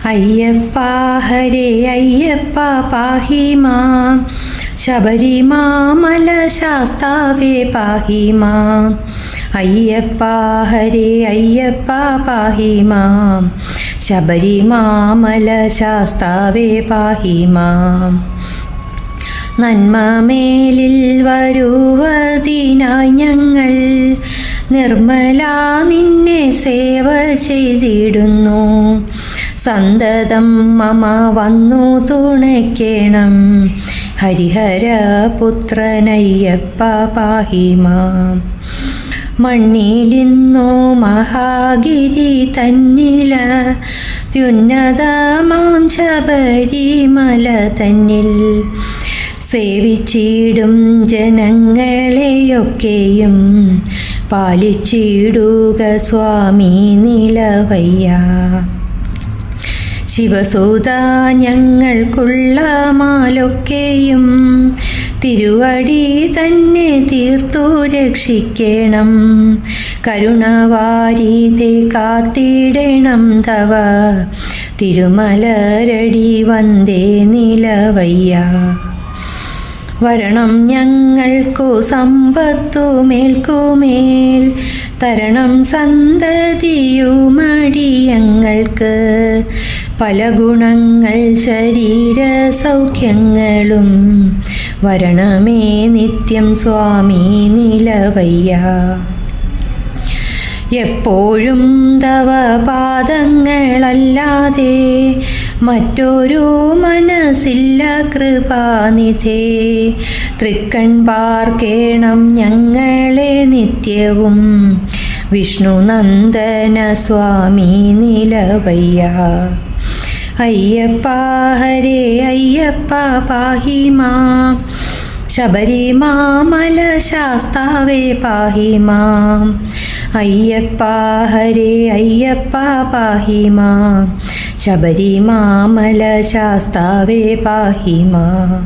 അയ്യപ്പ ഹരേ അയ്യപ്പ പാഹി മാം, ശബരിമാമല ശാസ്താവേ പാഹി മാം. അയ്യപ്പ ഹരേ അയ്യപ്പ പാഹി മാം, ശബരിമാമല ശാസ്താവേ പാഹി മാം. നന്മമേലിൽ വരുവതിനായി ഞങ്ങൾ നിർമ്മല നിന്നെ സേവ ചെയ്തിടുന്നു. സന്തതം മമ വന്നു തുണയ്ക്കണം, ഹരിഹരപുത്രനയ്യപ്പ പാഹി മാം. മണ്ണിലിന്നു മഹാഗിരി തന്നില ത്യുന്നതമാം ശബരിമല തന്നിൽ സേവിച്ചിടും ജനങ്ങളെയൊക്കെയും പാലിച്ചിടുക സ്വാമി നിലവയ്യ. ശിവസുത ഞങ്ങൾക്കുള്ള മാലൊക്കെയും തിരുവടി തന്നെ തീർത്തു രക്ഷിക്കണം. കരുണവാരിധേ കാത്തിടണം തവ തിരുമലരടി വന്ദേ നിലവയ്യ. വരണം ഞങ്ങൾക്കു സമ്പത്തുമേൽക്കുമേൽ, തരണം സന്തതിയുമടിയങ്ങൾക്ക്. പല ഗുണങ്ങൾ ശരീര സൗഖ്യങ്ങളും വരണമേ നിത്യം സ്വാമി നിലവയ്യ. എപ്പോഴും തവ പാദങ്ങളല്ലാതെ മറ്റൊരു മനസ്സില്ല കൃപാനിധേ. തൃക്കൺ പാർക്കേണം ഞങ്ങളെ നിത്യവും വിഷ്ണുനന്ദന സ്വാമി നിലവയ്യ. അയ്യപ്പ ഹരേ അയ്യപ്പ പാഹി മാം, ശബരിമാമല ശാസ്താവേ പാഹി മാം. അയ്യപ്പ ഹരേ അയ്യപ്പ പാഹി മാം, ശബരിമാമല ശാസ്താവേ പാഹി മാം.